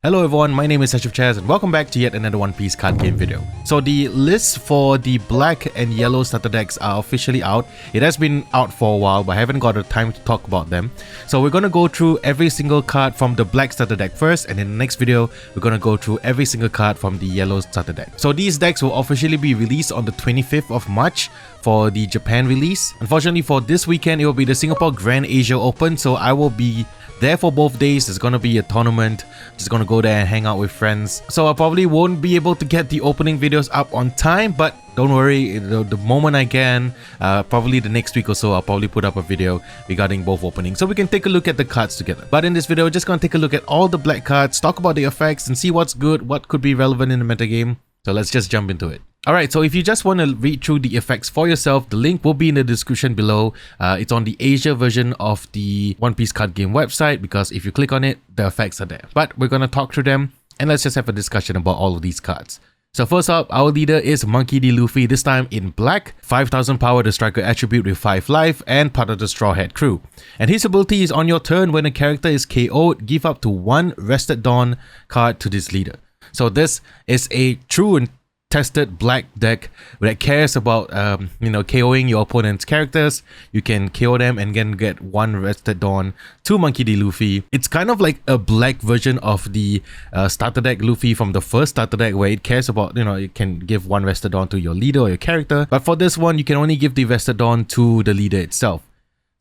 Hello everyone, my name is Asyrafchazz and welcome back to yet another One Piece card game video. So the lists for the black and yellow starter decks are officially out. It has been out for a while but I haven't got the time to talk about them. So we're going to go through every single card from the black starter deck first, and in the next video we're going to go through every single card from the yellow starter deck. So these decks will officially be released on the 25th of March for the Japan release. Unfortunately for this weekend it will be the Singapore Grand Asia Open, so I will be there for both days. There's gonna be a tournament, just gonna go there and hang out with friends, so I probably won't be able to get the opening videos up on time, but don't worry, the moment I can, probably the next week or so, I'll probably put up a video regarding both openings so we can take a look at the cards together. But in this video we're just gonna take a look at all the black cards, talk about the effects and see what's good, what could be relevant in the metagame. So let's just jump into it. Alright, so if you just want to read through the effects for yourself, the link will be in the description below. It's on the Asia version of the One Piece card game website, because if you click on it, the effects are there. But we're going to talk through them and let's just have a discussion about all of these cards. So first up, our leader is Monkey D. Luffy, this time in black, 5000 power, the striker attribute with 5 life and part of the Straw Hat crew. And his ability is on your turn when a character is KO'd, give up to 1 Rested Dawn card to this leader. So this is a true and tested black deck that cares about KOing your opponent's characters. You can KO them and then get 1 Rested Dawn to Monkey D. Luffy. It's kind of like a black version of the starter deck Luffy from the first starter deck, where it cares about, you can give 1 Rested Dawn to your leader or your character, but for this one you can only give the Rested Dawn to the leader itself.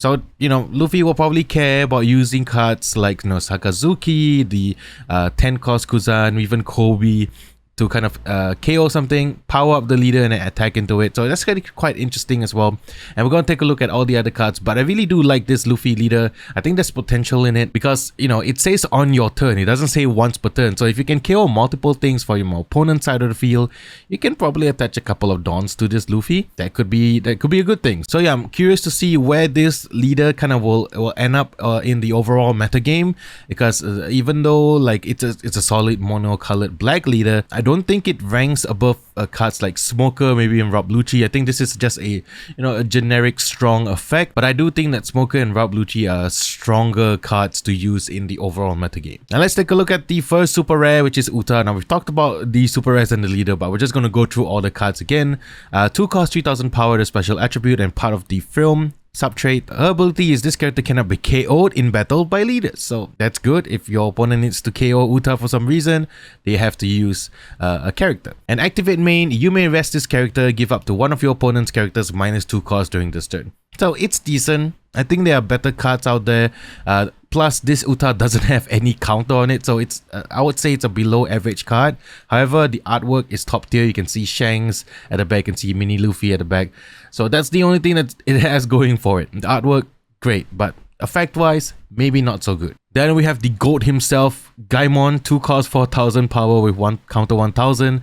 So, Luffy will probably care about using cards like, Sakazuki, the 10 cost Kuzan, even Kobe, to kind of KO something, power up the leader and then attack into it. So that's quite interesting as well. And we're going to take a look at all the other cards, but I really do like this Luffy leader. I think there's potential in it because, it says on your turn. It doesn't say once per turn. So if you can KO multiple things for your opponent's side of the field, you can probably attach a couple of Dawns to this Luffy. That could be a good thing. So yeah, I'm curious to see where this leader kind of will end up in the overall meta game, because even though like it's a solid mono-colored black leader, I don't think it ranks above cards like Smoker, maybe in Rob Lucci. I think this is just a generic strong effect, but I do think that Smoker and Rob Lucci are stronger cards to use in the overall metagame. Now let's take a look at the first super rare, which is Uta. Now we've talked about the super rares and the leader, but we're just going to go through all the cards again. 2 cost 3000 power, the special attribute and part of the film sub-trait. Her ability is this character cannot be KO'd in battle by leaders. So that's good. If your opponent needs to KO Uta for some reason, they have to use a character. And activate main, you may rest this character, give up to one of your opponent's characters -2 cost during this turn. So it's decent. I think there are better cards out there. Plus this Uta doesn't have any counter on it, so it's I would say it's a below average card. However, the artwork is top tier. You can see Shanks at the back and see Mini Luffy at the back. So that's the only thing that it has going for it. The artwork, great, but effect wise, maybe not so good. Then we have the GOAT himself, Gaimon, 2 cost 4000 power with 1 counter 1000.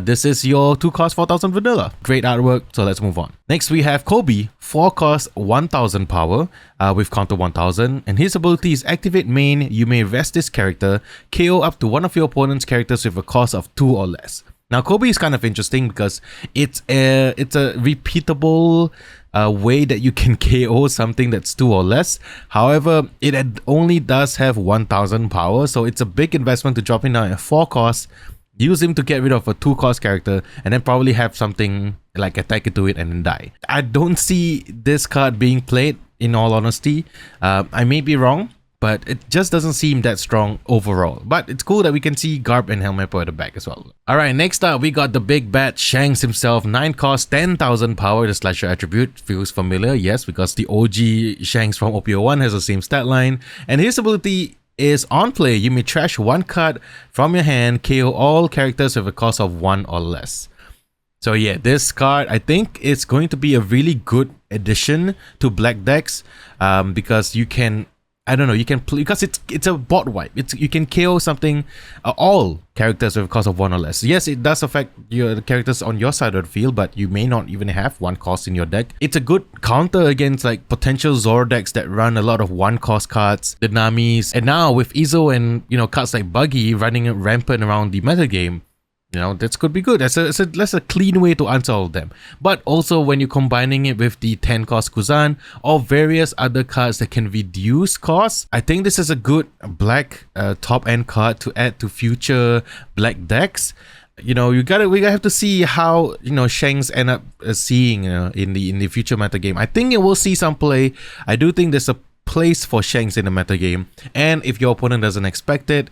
This is your 2 cost 4000 vanilla. Great artwork, so let's move on. Next we have Kobe, 4 cost 1000 power with counter 1000, and his ability is activate main, you may rest this character, KO up to one of your opponent's characters with a cost of 2 or less. Now Kobe is kind of interesting because it's a repeatable way that you can KO something that's 2 or less. However, it only does have 1000 power, so it's a big investment to drop him down at 4 cost, use him to get rid of a 2 cost character, and then probably have something like attack into it and then die. I don't see this card being played, in all honesty. I may be wrong, but it just doesn't seem that strong overall. But it's cool that we can see Garb and Helmeppo at the back as well. Alright, next up we got the big bad Shanks himself, 9 cost 10,000 power, the slasher attribute. Feels familiar, yes, because the OG Shanks from OPO1 has the same stat line. And his ability is on play, you may trash 1 card from your hand, KO all characters with a cost of 1 or less. So yeah, this card I think is going to be a really good addition to black decks, because you can, I don't know, you can play, because it's a bot wipe. You can KO something, all characters with a cost of 1 or less. Yes, it does affect the characters on your side of the field, but you may not even have 1 cost in your deck. It's a good counter against like potential Zoro decks that run a lot of 1 cost cards, the Namis, and now with Izo and cards like Buggy running rampant around the metagame, You know, that could be good. That's a clean way to answer all of them. But also when you're combining it with the 10 cost Kuzan or various other cards that can reduce costs, I think this is a good black top end card to add to future black decks. You know, we gotta have to see how, you know, SHANKS end up seeing in the future meta game. I think it will see some play. I do think there's a place for SHANKS in the meta game, and if your opponent doesn't expect it,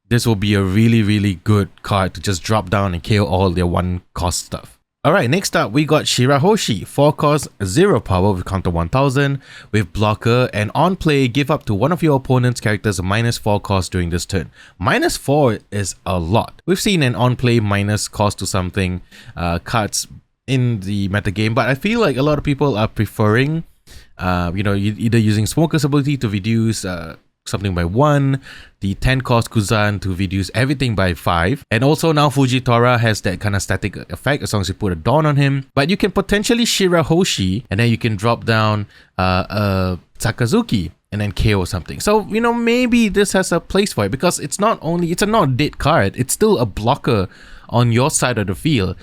this will be a really good card to just drop down and kill all their 1 cost stuff. Alright, next up we got Shirahoshi, 4 cost, 0 power with counter 1000 with blocker, and on play give up to one of your opponent's characters a -4 cost during this turn. -4 is a lot. We've seen an on play minus cost to something cards in the meta game, but I feel like a lot of people are preferring you know, either using Smoker's ability to reduce something by 1, the 10 cost Kuzan to reduce everything by 5, and also now Fujitora has that kind of static effect as long as you put a Dawn on him. But you can potentially Shirahoshi and then you can drop down Sakazuki and then KO something. So, you know, maybe this has a place for it, because it's a not dead card, it's still a blocker on your side of the field.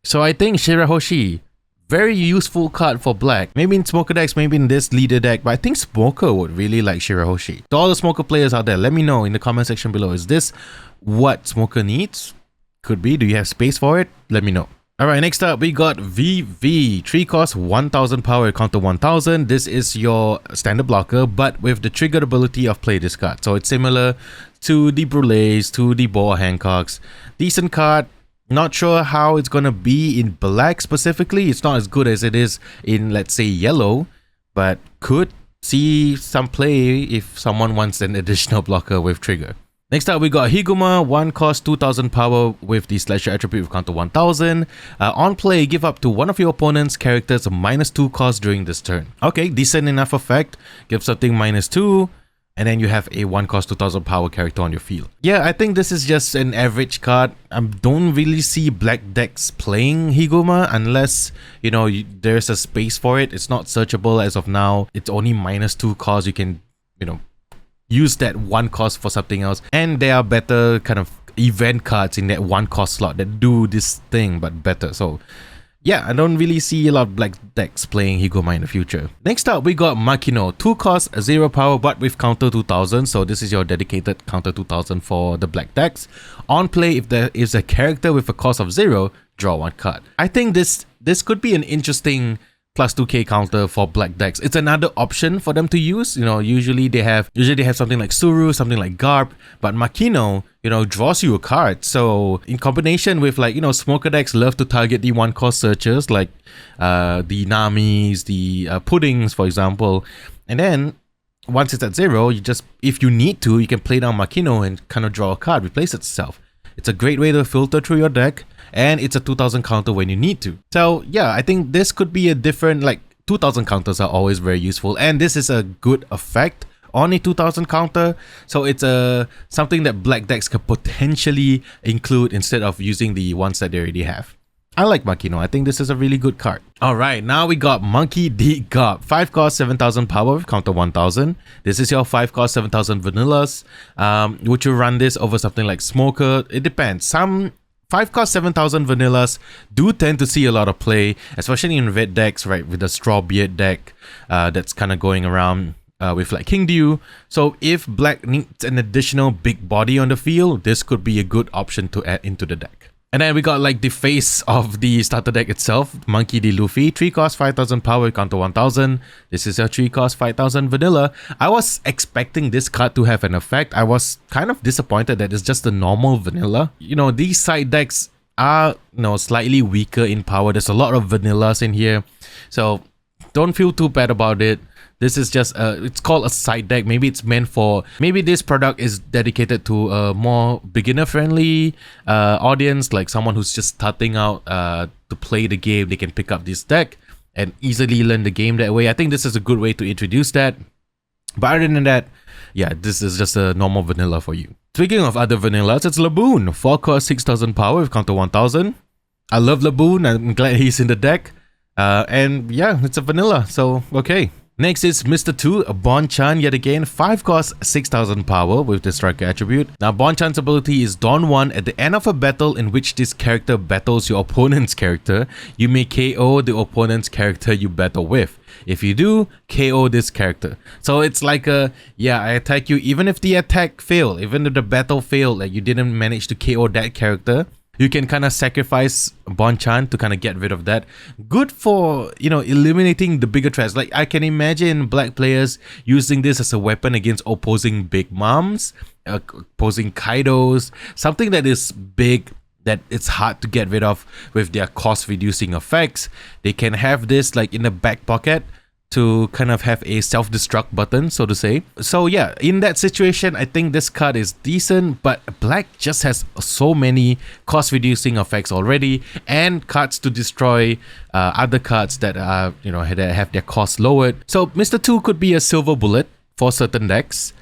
So I think Shirahoshi, very useful card for black. Maybe in Smoker decks, maybe in this leader deck, but I think Smoker would really like Shirahoshi. To all the Smoker players out there, let me know in the comment section below. Is this what Smoker needs? Could be. Do you have space for it? Let me know. Alright, next up we got VV. 3 cost, 1000 power, counter 1000. This is your standard blocker, but with the triggered ability of play this card. So it's similar to the Brulees, to the Boa Hancocks. Decent card. Not sure how it's gonna be in black specifically. It's not as good as it is in, let's say, yellow, but could see some play if someone wants an additional blocker with trigger. Next up we got Higuma, 1 cost, 2000 power with the slasher attribute with counter 1000. On play, give up to one of your opponent's characters a -2 cost during this turn. Okay, decent enough effect. Give something -2. And then you have a 1 cost 2000 power character on your field. Yeah, I think this is just an average card. I don't really see black decks playing Higuma unless, you know, there's a space for it. It's not searchable as of now. It's only -2 cost. You can, you know, use that 1 cost for something else. And there are better kind of event cards in that 1 cost slot that do this thing but better. So yeah, I don't really see a lot of black decks playing Higuma in the future. Next up, we got Makino. 2 cost, 0 power, but with counter 2000. So this is your dedicated counter 2000 for the black decks. On play, if there is a character with a cost of 0, draw 1 card. I think this could be an interesting +2k counter for black decks. It's another option for them to use. You know, usually they have something like Suru, something like Garp, but Makino, you know, draws you a card. So in combination with, like, you know, Smoker decks love to target the 1 cost searchers like the Namis, the Puddings, for example. And then once it's at 0, you just, if you need to, you can play down Makino and kind of draw a card, replace itself. It's a great way to filter through your deck, and it's a 2000 counter when you need to. So yeah, I think this could be a different, like, 2000 counters are always very useful, and this is a good effect on a 2000 counter. So it's something that black decks could potentially include instead of using the ones that they already have. I like Makino. I think this is a really good card. Alright, now we got Monkey D. Garp. 5 cost, 7000 power with counter 1000. This is your 5 cost, 7000 vanillas. Would you run this over something like Smoker? It depends. Some 5 cost 7000 vanillas do tend to see a lot of play, especially in red decks, right? With the Strawbeard deck that's kind of going around with like King Dew. So if black needs an additional big body on the field, this could be a good option to add into the deck. And then we got like the face of the starter deck itself, Monkey D. Luffy. 3 cost 5000 power, counter 1000. This is a 3 cost 5000 vanilla. I was expecting this card to have an effect. I was kind of disappointed that it's just a normal vanilla. You know, these side decks are, you know, slightly weaker in power. There's a lot of vanillas in here, so don't feel too bad about it. This is just it's called a side deck. Maybe it's meant for, maybe this product is dedicated to a more beginner friendly audience, like someone who's just starting out to play the game. They can pick up this deck and easily learn the game that way. I think this is a good way to introduce that. But other than that, yeah, this is just a normal vanilla for you. Speaking of other vanillas, it's Laboon. 4 cost 6000 power with counter 1000. I love Laboon. I'm glad he's in the deck. And yeah, it's a vanilla, so okay. Next is Mr. 2, Bon-chan yet again, 5 cost, 6000 power with the striker attribute. Now Bon-chan's ability is Dawn 1. At the end of a battle in which this character battles your opponent's character, you may KO the opponent's character you battle with. If you do, KO this character. So it's like I attack you even if the attack failed, even if the battle failed, like you didn't manage to KO that character. You can kind of sacrifice Bon-chan to kind of get rid of that. Good for, eliminating the bigger threats. Like I can imagine black players using this as a weapon against opposing Big Moms, opposing Kaidos, something that is big that it's hard to get rid of with their cost reducing effects. They can have this like in the back pocket to kind of have a self-destruct button, so to say. So yeah, in that situation, I think this card is decent, but black just has so many cost-reducing effects already, and cards to destroy other cards that are, that have their cost lowered. So Mr. 2 could be a silver bullet for certain decks.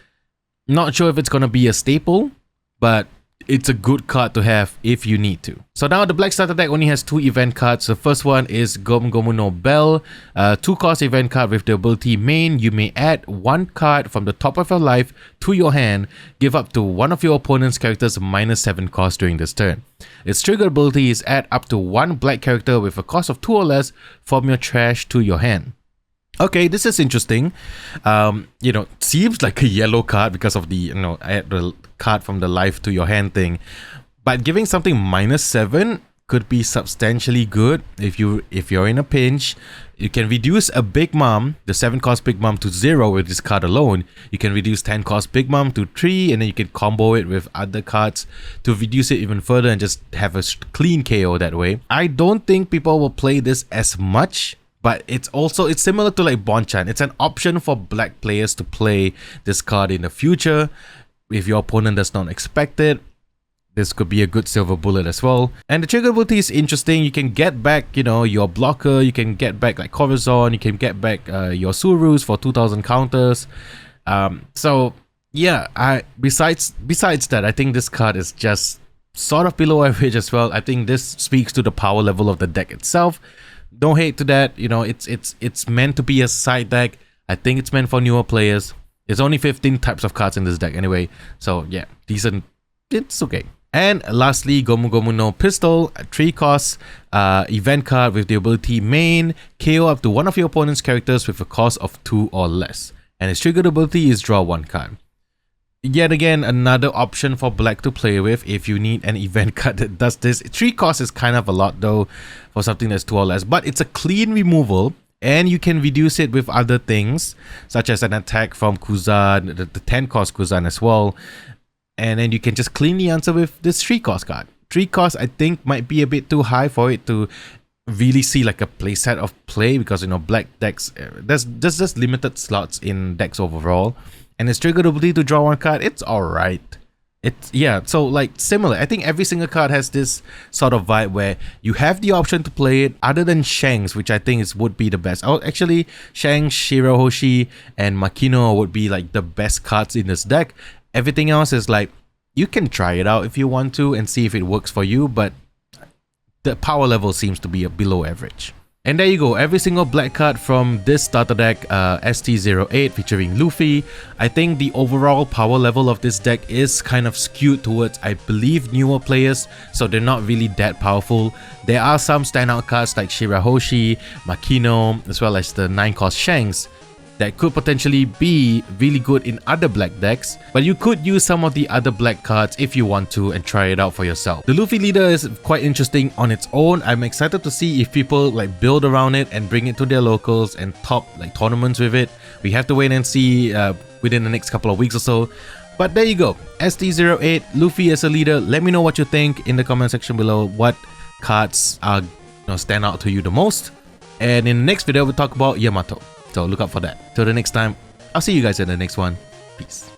Not sure if it's gonna be a staple, but it's a good card to have if you need to. So now the black starter deck only has 2 event cards. The first one is Gomu Gomu no Bell, 2 cost event card with the ability main. You may add 1 card from the top of your life to your hand, give up to one of your opponent's characters -7 cost during this turn. Its trigger ability is add up to 1 black character with a cost of 2 or less from your trash to your hand. Okay, this is interesting. Seems like a yellow card because of the, add the card from the life to your hand thing. But giving something -7 could be substantially good if you're in a pinch. You can reduce a Big Mom, the 7 cost Big Mom, to 0 with this card alone. You can reduce 10 cost Big Mom to 3, and then you can combo it with other cards to reduce it even further and just have a clean KO that way. I don't think people will play this as much, but it's similar to like Bon-chan. It's an option for black players to play this card in the future. If your opponent does not expect it, this could be a good silver bullet as well. And the trigger ability is interesting. You can get back, your blocker. You can get back like Corazon. You can get back your Surus for 2000 counters. So yeah, besides that, I think this card is just sort of below average as well. I think this speaks to the power level of the deck itself. Don't hate to that, it's meant to be a side deck. I think it's meant for newer players. There's only 15 types of cards in this deck anyway, so yeah, decent, it's okay. And lastly, Gomu Gomu no Pistol, 3 costs, event card with the ability main, KO up to one of your opponent's characters with a cost of 2 or less. And its triggered ability is draw 1 card. Yet again, another option for black to play with if you need an event card that does this. 3 costs is kind of a lot though for something that's 2 or less, but it's a clean removal and you can reduce it with other things such as an attack from Kuzan, the 10 cost Kuzan as well, and then you can just cleanly answer with this 3 cost card. 3 costs I think might be a bit too high for it to really see like a playset of play, because black decks, there's just limited slots in decks overall. And its triggered ability to draw 1 card, it's alright. So like similar. I think every single card has this sort of vibe where you have the option to play it, other than SHANKS, which I think would be the best. Actually, SHANKS, Shirahoshi, and Makino would be like the best cards in this deck. Everything else is like, you can try it out if you want to and see if it works for you, but the power level seems to be below average. And there you go, every single black card from this starter deck, ST-08 featuring Luffy. I think the overall power level of this deck is kind of skewed towards, I believe, newer players, so they're not really that powerful. There are some standout cards like Shirahoshi, Makino, as well as the 9 cost SHANKS that could potentially be really good in other black decks, but you could use some of the other black cards if you want to and try it out for yourself. The Luffy leader is quite interesting on its own. I'm excited to see if people like build around it and bring it to their locals and top like tournaments with it. We have to wait and see within the next couple of weeks or so. But there you go, ST-08 Luffy as a leader. Let me know what you think in the comment section below. What cards are stand out to you the most? And in the next video we'll talk about Yamato. So look out for that. Till the next time, I'll see you guys in the next one. Peace.